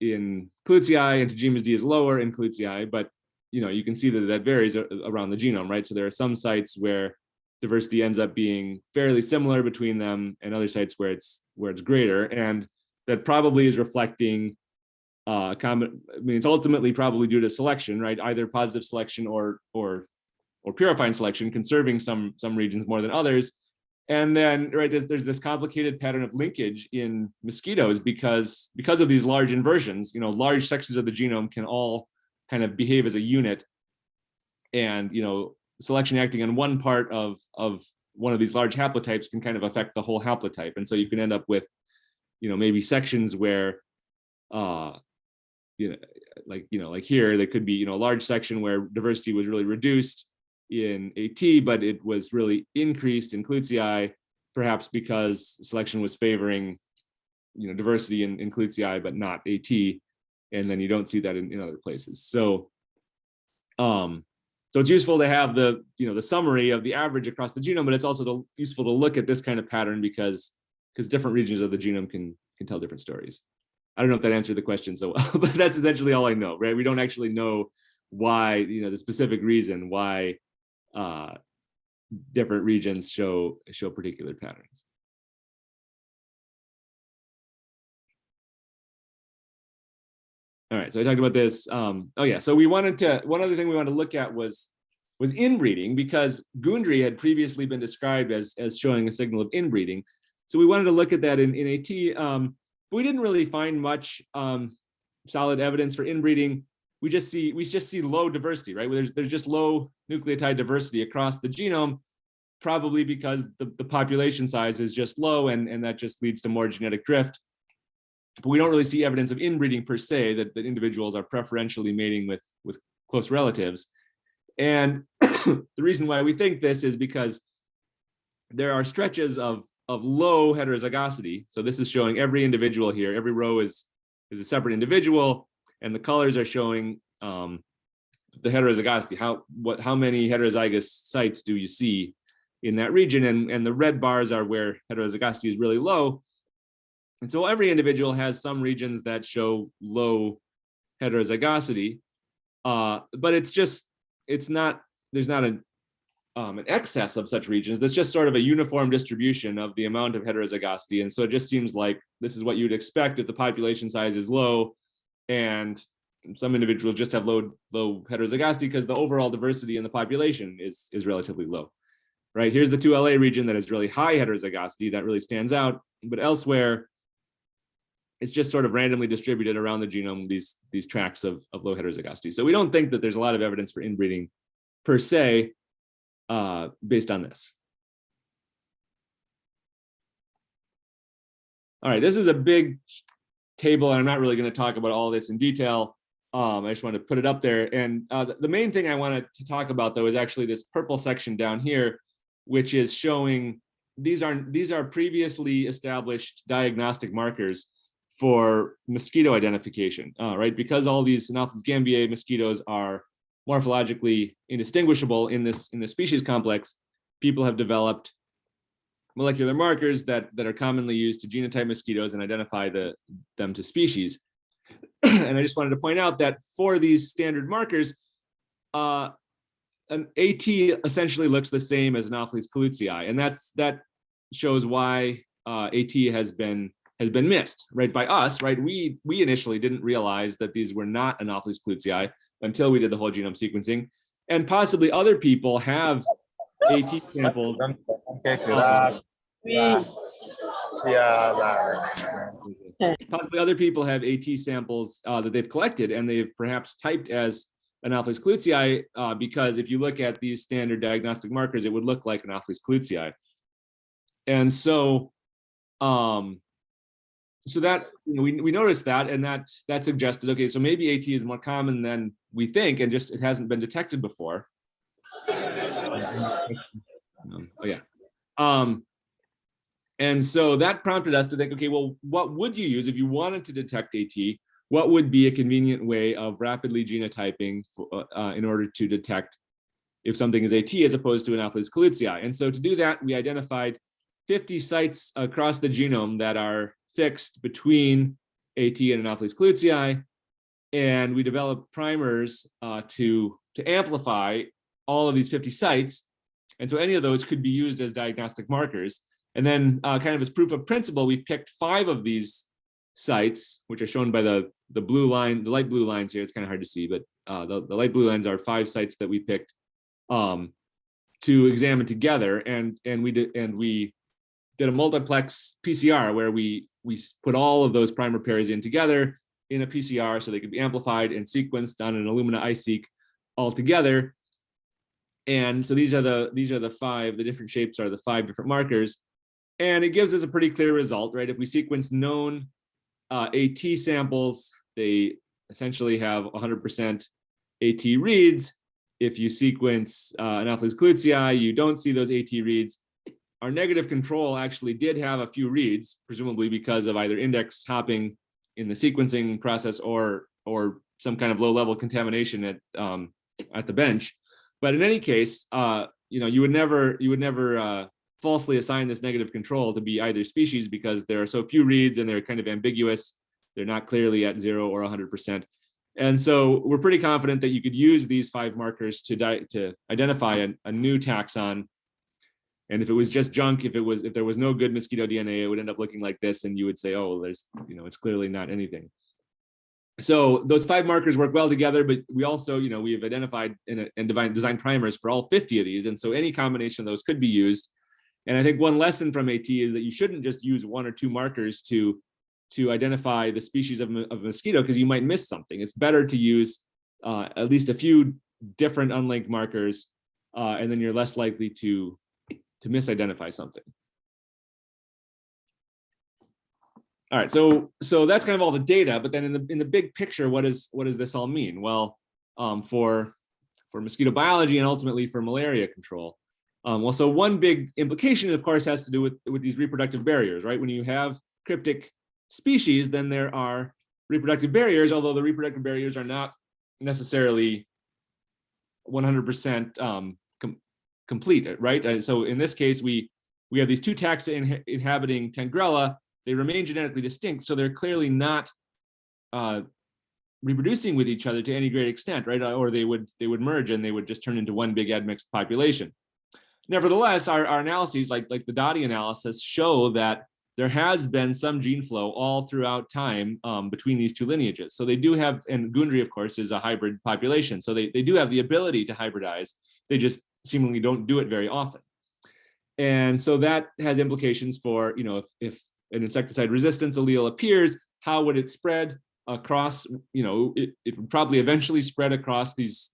clutzi, and Tagemas D is lower in clutzi, but you can see that varies around the genome, right? So there are some sites where diversity ends up being fairly similar between them, and other sites where it's greater, and that probably is reflecting it's ultimately probably due to selection, right? Either positive selection or purifying selection, conserving some regions more than others. And then, right, there's this complicated pattern of linkage in mosquitoes because of these large inversions. Large sections of the genome can all kind of behave as a unit, and selection acting on one part of one of these large haplotypes can kind of affect the whole haplotype. And so you can end up with, maybe sections where, like here, there could be, a large section where diversity was really reduced in AT, but it was really increased in Klutzi, perhaps because selection was favoring, diversity in Klutzi, but not AT. And then you don't see that in other places. So it's useful to have the summary of the average across the genome, but it's also useful to look at this kind of pattern because different regions of the genome can tell different stories. I don't know if that answered the question so well, but that's essentially all I know, right? We don't actually know why, the specific reason why different regions show particular patterns. All right, so I talked about this. So one other thing we wanted to look at was inbreeding, because Gundry had previously been described as showing a signal of inbreeding. So we wanted to look at that in AT. We didn't really find much solid evidence for inbreeding. We just see low diversity, right? There's just low nucleotide diversity across the genome, probably because the population size is just low, and that just leads to more genetic drift. But we don't really see evidence of inbreeding per se, that individuals are preferentially mating with close relatives. And the reason why we think this is because there are stretches of low heterozygosity. So this is showing every individual here. Every row is a separate individual, and the colors are showing the heterozygosity. How many heterozygous sites do you see in that region? And the red bars are where heterozygosity is really low. And so every individual has some regions that show low heterozygosity, but there's not an excess of such regions. That's just sort of a uniform distribution of the amount of heterozygosity. And so it just seems like this is what you'd expect if the population size is low, and some individuals just have low heterozygosity because the overall diversity in the population is relatively low, right? Here's the 2LA region that has really high heterozygosity, that really stands out, but elsewhere, it's just sort of randomly distributed around the genome, these tracts of low heterozygosity. So we don't think that there's a lot of evidence for inbreeding per se, based on this. All right, this is a big table, and I'm not really going to talk about all this in detail. I just want to put it up there. And the main thing I wanted to talk about, though, is actually this purple section down here, which is showing these are previously established diagnostic markers for mosquito identification, right? Because all these Anopheles gambiae mosquitoes are morphologically indistinguishable in this species complex, people have developed molecular markers that are commonly used to genotype mosquitoes and identify them to species. And I just wanted to point out that for these standard markers, an AT essentially looks the same as Anopheles klutzi, and that shows why AT has been missed, right, by us, right? We initially didn't realize that these were not Anopheles klutzi until we did the whole genome sequencing, and possibly other people have AT samples. Possibly other people have AT samples that they've collected, and they've perhaps typed as Anopheles klutzi because if you look at these standard diagnostic markers, it would look like Anopheles klutzi. And so, so that we noticed that, and that suggested, okay, so maybe AT is more common than we think, and just it hasn't been detected before. And so that prompted us to think, okay, well, what would you use if you wanted to detect AT? What would be a convenient way of rapidly genotyping in order to detect if something is AT as opposed to Anopheles klutzi? And so to do that, we identified 50 sites across the genome that are fixed between AT and Anopheles klutzi, and we developed primers to amplify all of these 50 sites. And so any of those could be used as diagnostic markers. And then kind of as proof of principle, we picked 5 of these sites, which are shown by the blue line, the light blue lines here. It's kind of hard to see, but the light blue lines are 5 sites that we picked to examine together. And we did a multiplex PCR where we put all of those primer pairs in together in a PCR so they could be amplified and sequenced on an Illumina iSeq all together. And so these are the five, the different shapes are the five different markers. And it gives us a pretty clear result, right? If we sequence known AT samples, they essentially have 100% AT reads. If you sequence Anopheles klutzi, you don't see those AT reads. Our negative control actually did have a few reads, presumably because of either index hopping in the sequencing process or some kind of low-level contamination at the bench. But in any case, you would never falsely assign this negative control to be either species because there are so few reads and they're kind of ambiguous. They're not clearly at 0 or 100%. And so we're pretty confident that you could use these 5 markers to identify a new taxon. And if it was just junk, if there was no good mosquito DNA, it would end up looking like this, and you would say, oh, there's, it's clearly not anything. So those 5 markers work well together, but we also, we have identified and designed primers for all 50 of these, and so any combination of those could be used. And I think one lesson from AT is that you shouldn't just use 1 or 2 markers to identify the species of a mosquito, because you might miss something. It's better to use at least a few different unlinked markers, and then you're less likely to misidentify something. All right, so that's kind of all the data, but then in the big picture, what does this all mean? Well, for mosquito biology and ultimately for malaria control. Well, so one big implication, of course, has to do with these reproductive barriers, right? When you have cryptic species, then there are reproductive barriers, although the reproductive barriers are not necessarily 100% complete, right? So in this case, we have these 2 taxa inhabiting Tengrella. They remain genetically distinct, so they're clearly not reproducing with each other to any great extent, right? Or they would merge and they would just turn into one big admixed population. Nevertheless, our analyses, like the Dottie analysis, show that there has been some gene flow all throughout time between these 2 lineages. So they do have, and Gundry, of course, is a hybrid population. So they do have the ability to hybridize. They just seemingly don't do it very often. And so that has implications for, if an insecticide resistance allele appears, how would it spread across, it would probably eventually spread across these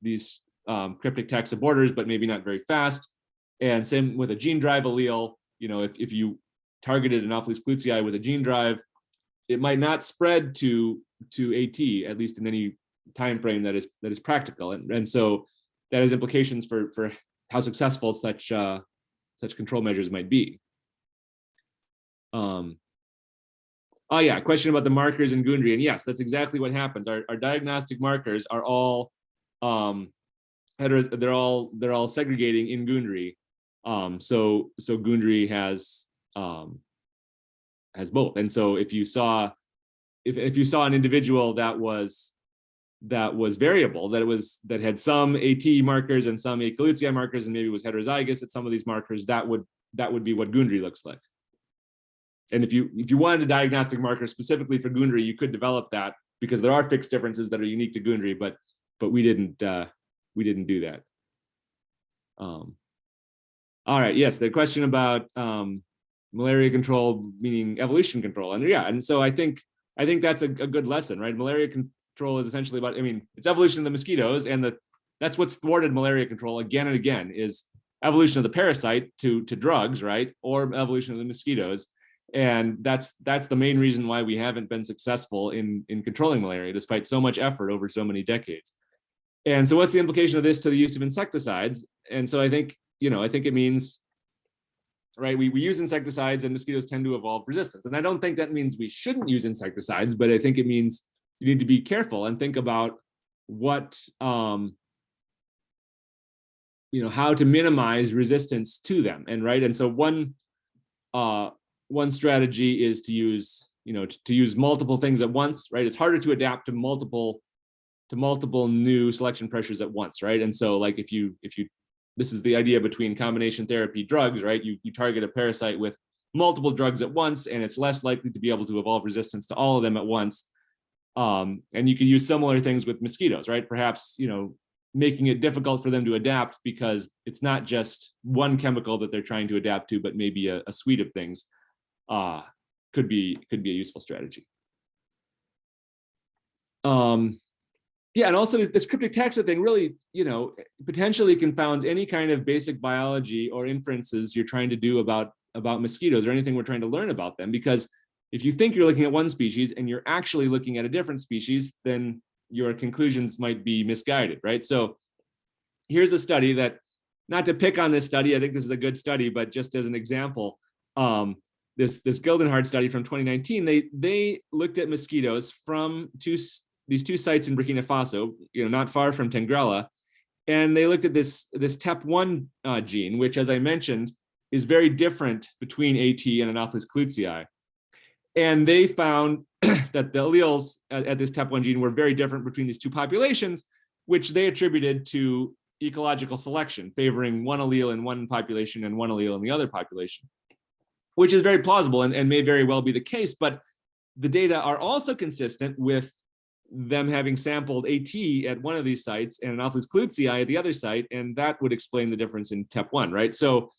cryptic taxa borders, but maybe not very fast. And same with a gene drive allele, if you targeted Anopheles klutzi with a gene drive, it might not spread to AT, at least in any time frame that is practical. And so that has implications for how successful such control measures might be. Oh yeah, question about the markers in Gundry, and yes, that's exactly what happens. Our diagnostic markers are all they're all segregating in Gundry. So Gundry has both. And so if you saw an individual that was variable, that had some AT markers and some Achillotia markers, and maybe was heterozygous at some of these markers, that would be what Gundry looks like. And if you wanted a diagnostic marker specifically for Gundry, you could develop that, because there are fixed differences that are unique to Gundry, but we didn't do that. All right, yes, the question about malaria control, meaning evolution control, and yeah, and so I think that's a good lesson, right? Malaria control is essentially about, it's evolution of the mosquitoes, and that's what's thwarted malaria control again and again, is evolution of the parasite to drugs, right? Or evolution of the mosquitoes. And that's the main reason why we haven't been successful in controlling malaria, despite so much effort over so many decades. And so what's the implication of this to the use of insecticides? And so I think it means, right, we use insecticides and mosquitoes tend to evolve resistance. And I don't think that means we shouldn't use insecticides, but I think it means you need to be careful and think about what, how to minimize resistance to them. And right, and so one strategy is to use, to use multiple things at once, right? It's harder to adapt to multiple new selection pressures at once, right? And so like if you this is the idea between combination therapy drugs, right? You target a parasite with multiple drugs at once, and it's less likely to be able to evolve resistance to all of them at once. And you can use similar things with mosquitoes, right? Perhaps, making it difficult for them to adapt because it's not just one chemical that they're trying to adapt to, but maybe a suite of things. Could be a useful strategy. Yeah, and also this cryptic taxa thing really, potentially confounds any kind of basic biology or inferences you're trying to do about mosquitoes or anything we're trying to learn about them. Because if you think you're looking at one species and you're actually looking at a different species, then your conclusions might be misguided, right? So here's a study that, not to pick on this study, I think this is a good study, but just as an example, this Gildenhard study from 2019, they looked at mosquitoes from these two sites in Burkina Faso, not far from Tengrela, and they looked at this TEP1 gene, which, as I mentioned, is very different between AT and Anopheles klutzi. And they found that the alleles at this TEP1 gene were very different between these two populations, which they attributed to ecological selection, favoring one allele in one population and one allele in the other population, which is very plausible and may very well be the case. But the data are also consistent with them having sampled AT at one of these sites and Anopheles klutzi at the other site, and that would explain the difference in TEP1, right? So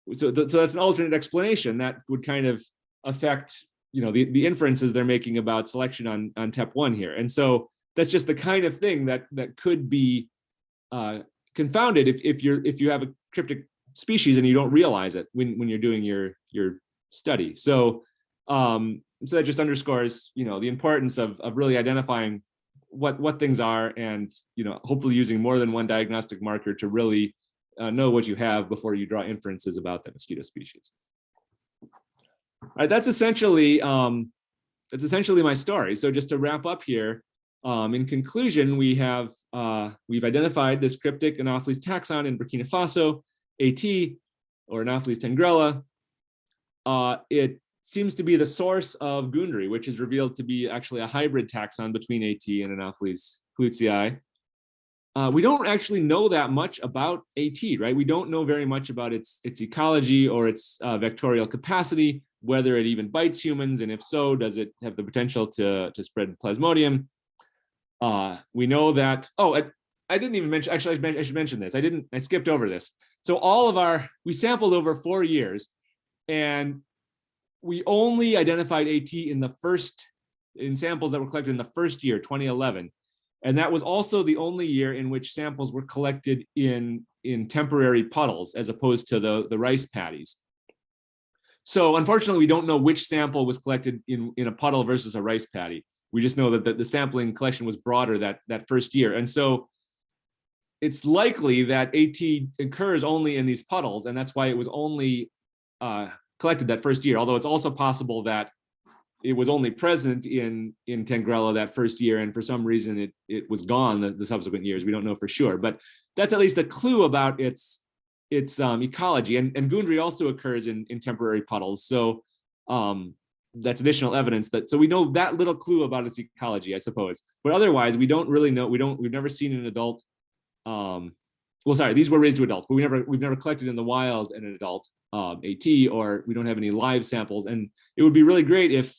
that's an alternate explanation that would kind of affect, the inferences they're making about selection on TEP1 here. And so that's just the kind of thing that could be confounded if you have a cryptic species and you don't realize it when you're doing your study. So that just underscores, the importance of really identifying what things are, and hopefully using more than one diagnostic marker to really know what you have before you draw inferences about the mosquito species. All right, that's essentially my story. So just to wrap up here, in conclusion, we've identified this cryptic Anopheles taxon in Burkina Faso, AT, or Anopheles tengrela. It seems to be the source of gundry, which is revealed to be actually a hybrid taxon between AT and Anopheles klutzi. We don't actually know that much about AT, right? We don't know very much about its ecology or its vectorial capacity, whether it even bites humans, and if so, does it have the potential to spread plasmodium? We know that, I didn't even mention, actually I should mention this. I skipped over this. So we sampled over 4 years, and we only identified AT in samples that were collected in the first year, 2011. And that was also the only year in which samples were collected in temporary puddles, as opposed to the rice paddies. So unfortunately, we don't know which sample was collected in a puddle versus a rice paddy. We just know that the sampling collection was broader that first year. And so it's likely that AT occurs only in these puddles, and that's why it was only collected that first year. Although it's also possible that it was only present in Tengrela that first year, and for some reason it was gone the subsequent years. We don't know for sure, but that's at least a clue about its ecology. And gundry also occurs in temporary puddles. So that's additional evidence so we know that little clue about its ecology, I suppose. But otherwise, we don't really know. We've never seen an adult. These were raised to adults, but we've never collected in the wild an adult AT, or we don't have any live samples. And it would be really great if,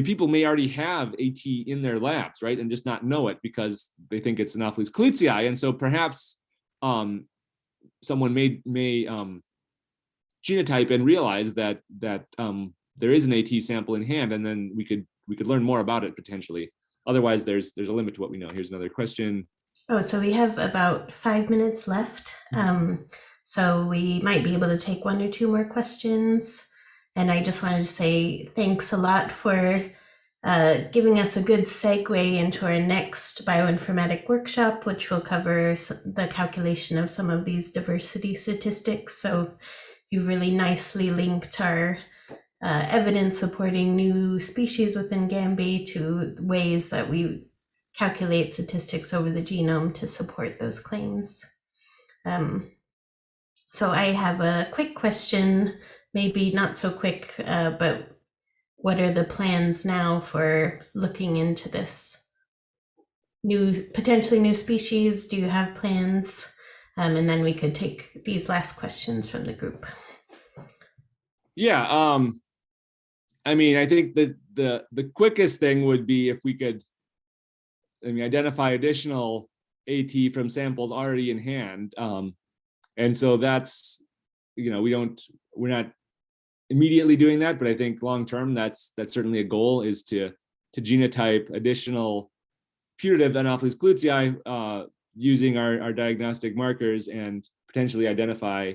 people may already have AT in their labs, right, and just not know it because they think it's Anopheles klutzi, and so perhaps someone may genotype and realize that there is an AT sample in hand, and then we could learn more about it potentially. Otherwise, there's a limit to what we know. Here's another question. Oh, so we have about 5 minutes left. So we might be able to take 1 or 2 more questions. And I just wanted to say thanks a lot for giving us a good segue into our next bioinformatic workshop, which will cover the calculation of some of these diversity statistics. So you've really nicely linked our evidence supporting new species within gambiae to ways that we calculate statistics over the genome to support those claims. So I have a quick question, maybe not so quick, but what are the plans now for looking into this potentially new species? Do you have plans? And then we could take these last questions from the group. Yeah, I think that the quickest thing would be if we could identify additional AT from samples already in hand. And so that's, we're not immediately doing that, but I think long term, that's certainly a goal, is to genotype additional putative Anopheles klutzi using our diagnostic markers and potentially identify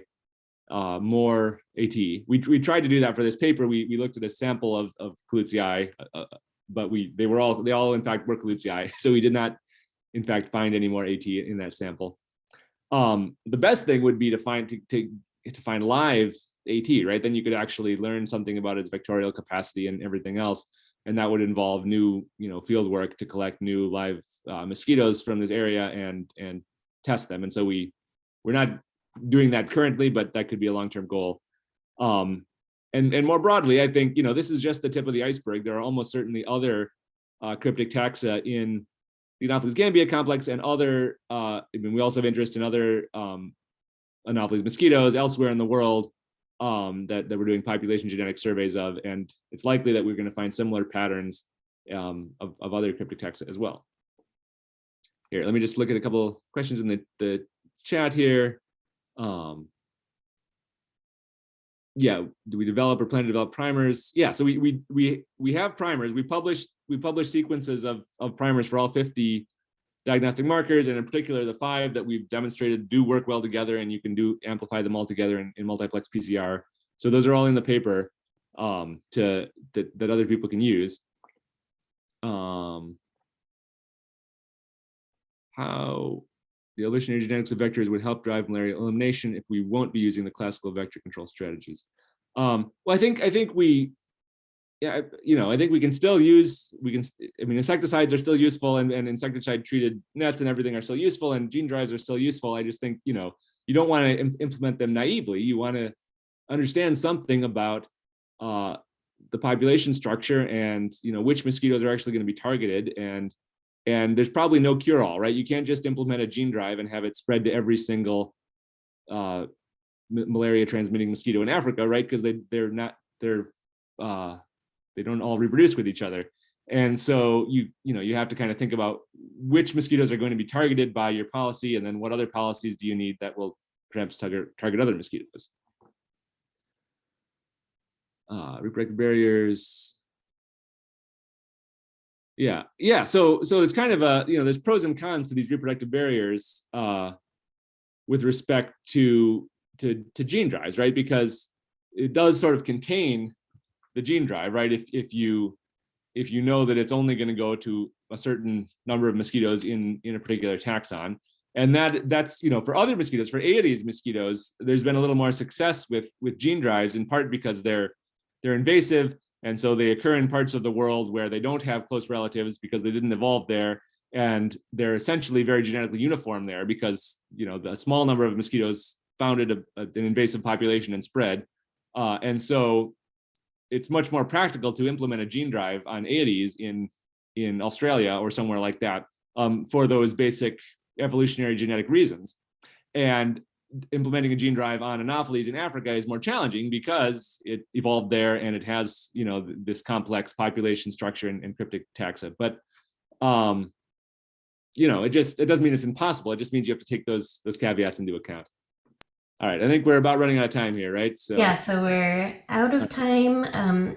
more AT. We tried to do that for this paper. We looked at a sample of klutzi, but they all in fact were klutzi. So we did not in fact find any more AT in that sample. The best thing would be to find live AT, right? Then you could actually learn something about its vectorial capacity and everything else. And that would involve new, field work to collect new live mosquitoes from this area and test them. And so we're not doing that currently, but that could be a long-term goal. And more broadly, I think, this is just the tip of the iceberg. There are almost certainly other cryptic taxa in the Anopheles gambiae complex and other, we also have interest in other Anopheles mosquitoes elsewhere in the world that we're doing population genetic surveys of, and it's likely that we're going to find similar patterns of other cryptic taxa as well. Here, let me just look at a couple questions in the chat here. Yeah, do we develop or plan to develop primers? Yeah, so we have primers. We published sequences of primers for all 50 diagnostic markers, and in particular the 5 that we've demonstrated do work well together, and you can amplify them all together in multiplex PCR. So those are all in the paper that other people can use. How the evolutionary genetics of vectors would help drive malaria elimination if we won't be using the classical vector control strategies. Well, I think we can still use, insecticides are still useful, and insecticide treated nets and everything are still useful, and gene drives are still useful. I just think, you don't want to implement them naively. You want to understand something about the population structure and, which mosquitoes are actually going to be targeted. And there's probably no cure-all, right? You can't just implement a gene drive and have it spread to every single malaria-transmitting mosquito in Africa, right? Because they don't all reproduce with each other. And so you have to kind of think about which mosquitoes are going to be targeted by your policy, and then what other policies do you need that will perhaps target other mosquitoes. Reproductive barriers. Yeah. So it's kind of there's pros and cons to these reproductive barriers with respect to gene drives, right? Because it does sort of contain the gene drive, right? If you know that it's only going to go to a certain number of mosquitoes in a particular taxon, and that's for other mosquitoes, for Aedes mosquitoes, there's been a little more success with gene drives, in part because they're invasive, and so they occur in parts of the world where they don't have close relatives because they didn't evolve there, and they're essentially very genetically uniform there because the small number of mosquitoes founded an invasive population and spread, and so it's much more practical to implement a gene drive on Aedes in Australia or somewhere like that for those basic evolutionary genetic reasons. And implementing a gene drive on Anopheles in Africa is more challenging because it evolved there and it has this complex population structure and cryptic taxa. But it doesn't mean it's impossible. It just means you have to take those caveats into account. All right, I think we're about running out of time here, right? So yeah, so we're out of time.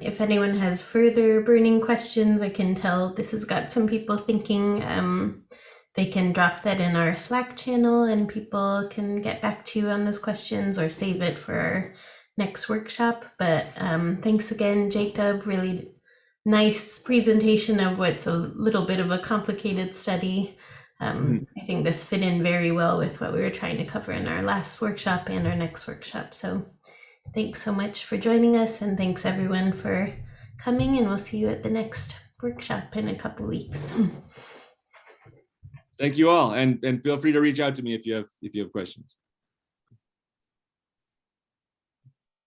If anyone has further burning questions, I can tell this has got some people thinking. They can drop that in our Slack channel and people can get back to you on those questions or save it for our next workshop. But thanks again, Jacob. Really nice presentation of what's a little bit of a complicated study. I think this fit in very well with what we were trying to cover in our last workshop and our next workshop. So thanks so much for joining us, and thanks everyone for coming, and we'll see you at the next workshop in a couple weeks. Thank you all, and feel free to reach out to me if you have questions.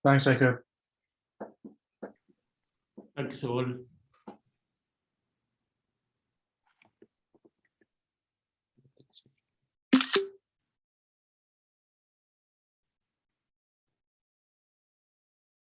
Thanks, Jacob. Thanks all.